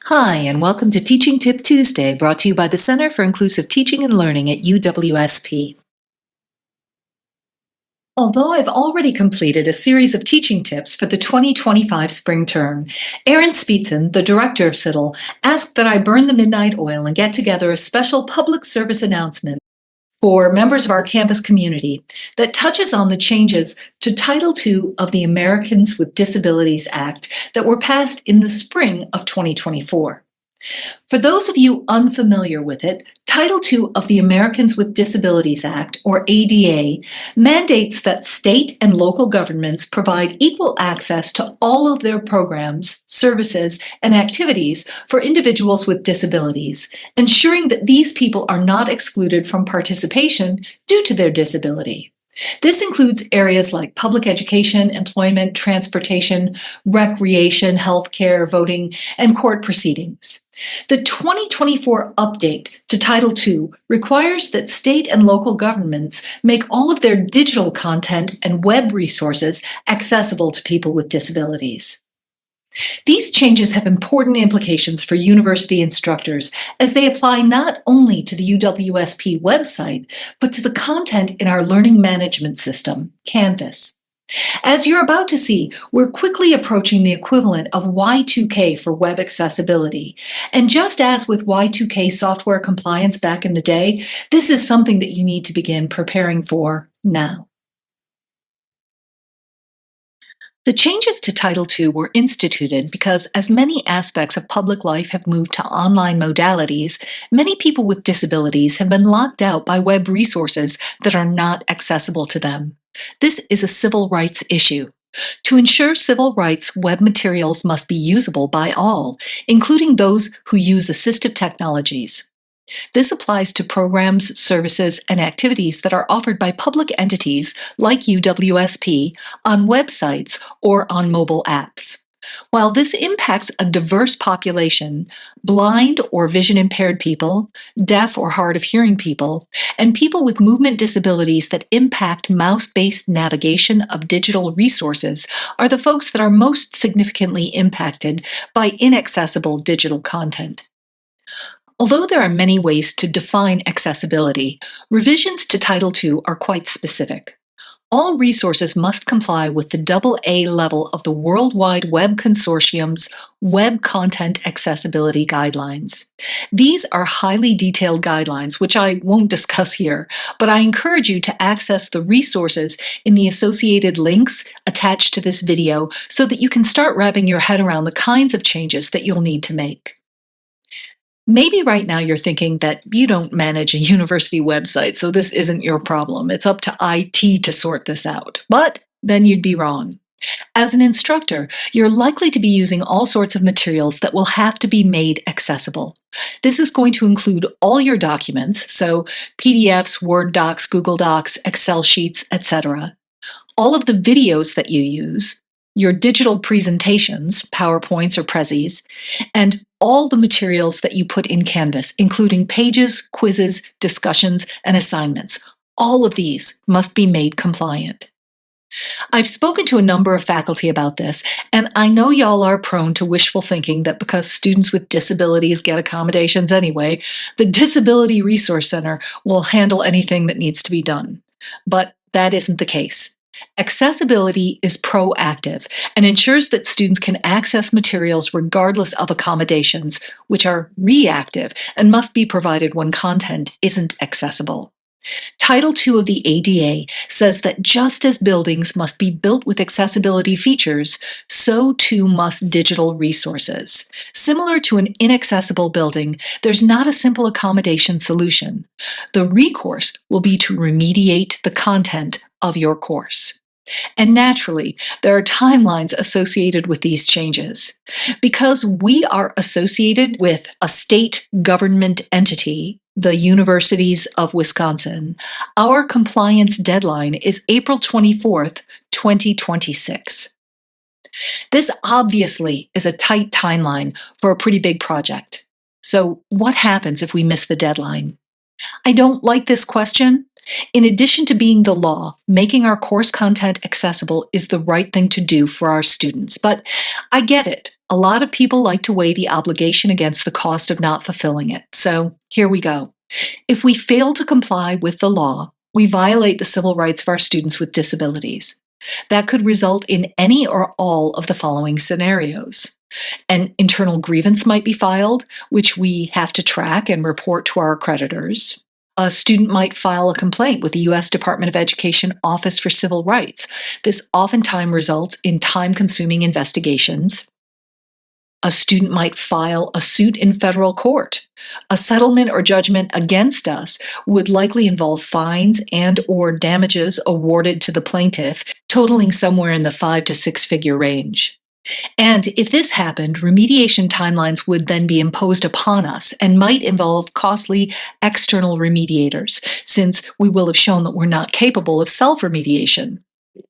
Hi, and welcome to Teaching Tip Tuesday, brought to you by the Center for Inclusive Teaching and Learning at UWSP. Although I've already completed a series of teaching tips for the 2025 spring term, Erin Speetson, the director of CITL, asked that I burn the midnight oil and get together a special public service announcement for members of our campus community that touches on the changes to Title II of the Americans with Disabilities Act that were passed in the spring of 2024. For those of you unfamiliar with it, Title II of the Americans with Disabilities Act, or ADA, mandates that state and local governments provide equal access to all of their programs, services, and activities for individuals with disabilities, ensuring that these people are not excluded from participation due to their disability. This includes areas like public education, employment, transportation, recreation, healthcare, voting, and court proceedings. The 2024 update to Title II requires that state and local governments make all of their digital content and web resources accessible to people with disabilities. These changes have important implications for university instructors as they apply not only to the UWSP website, but to the content in our learning management system, Canvas. As you're about to see, we're quickly approaching the equivalent of Y2K for web accessibility. And just as with Y2K software compliance back in the day, this is something that you need to begin preparing for now. The changes to Title II were instituted because, as many aspects of public life have moved to online modalities, many people with disabilities have been locked out by web resources that are not accessible to them. This is a civil rights issue. To ensure civil rights, web materials must be usable by all, including those who use assistive technologies. This applies to programs, services, and activities that are offered by public entities like UWSP on websites or on mobile apps. While this impacts a diverse population, blind or vision impaired people, deaf or hard of hearing people, and people with movement disabilities that impact mouse-based navigation of digital resources are the folks that are most significantly impacted by inaccessible digital content. Although there are many ways to define accessibility, revisions to Title II are quite specific. All resources must comply with the AA level of the World Wide Web Consortium's Web Content Accessibility Guidelines. These are highly detailed guidelines, which I won't discuss here, but I encourage you to access the resources in the associated links attached to this video so that you can start wrapping your head around the kinds of changes that you'll need to make. Maybe right now you're thinking that you don't manage a university website, so this isn't your problem. It's up to IT to sort this out. But then you'd be wrong. As an instructor, you're likely to be using all sorts of materials that will have to be made accessible. This is going to include all your documents, so PDFs, Word docs, Google Docs, Excel sheets, etc. All of the videos that you use, your digital presentations, PowerPoints or Prezis, and all the materials that you put in Canvas, including pages, quizzes, discussions, and assignments. All of these must be made compliant. I've spoken to a number of faculty about this, and I know y'all are prone to wishful thinking that because students with disabilities get accommodations anyway, the Disability Resource Center will handle anything that needs to be done. But that isn't the case. Accessibility is proactive and ensures that students can access materials regardless of accommodations, which are reactive and must be provided when content isn't accessible. Title II of the ADA says that just as buildings must be built with accessibility features, so too must digital resources. Similar to an inaccessible building, there's not a simple accommodation solution. The recourse will be to remediate the content of your course. And naturally, there are timelines associated with these changes. Because we are associated with a state government entity, the Universities of Wisconsin, our compliance deadline is April 24th, 2026. This obviously is a tight timeline for a pretty big project. So what happens if we miss the deadline? I don't like this question. In addition to being the law, making our course content accessible is the right thing to do for our students. But I get it. A lot of people like to weigh the obligation against the cost of not fulfilling it. So here we go. If we fail to comply with the law, we violate the civil rights of our students with disabilities. That could result in any or all of the following scenarios. An internal grievance might be filed, which we have to track and report to our accreditors. A student might file a complaint with the U.S. Department of Education Office for Civil Rights. This oftentimes results in time-consuming investigations. A student might file a suit in federal court. A settlement or judgment against us would likely involve fines and/or damages awarded to the plaintiff, totaling somewhere in the 5 to 6 figure range. And if this happened, remediation timelines would then be imposed upon us and might involve costly external remediators, since we will have shown that we're not capable of self-remediation.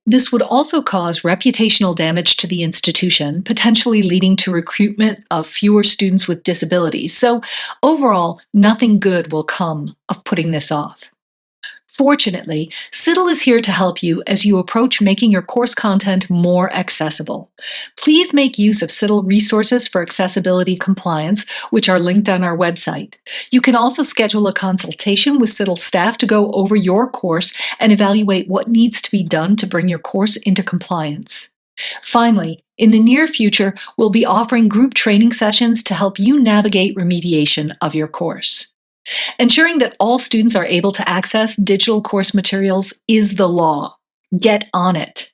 This would also cause reputational damage to the institution, potentially leading to recruitment of fewer students with disabilities. So overall, nothing good will come of putting this off. Fortunately, CITL is here to help you as you approach making your course content more accessible. Please make use of CITL resources for accessibility compliance, which are linked on our website. You can also schedule a consultation with CITL staff to go over your course and evaluate what needs to be done to bring your course into compliance. Finally, in the near future, we'll be offering group training sessions to help you navigate remediation of your course. Ensuring that all students are able to access digital course materials is the law. Get on it.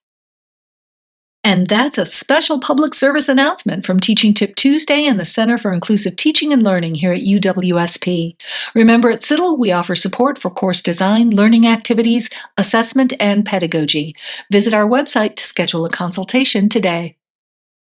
And that's a special public service announcement from Teaching Tip Tuesday and the Center for Inclusive Teaching and Learning here at UWSP. Remember, at CITL, we offer support for course design, learning activities, assessment, and pedagogy. Visit our website to schedule a consultation today.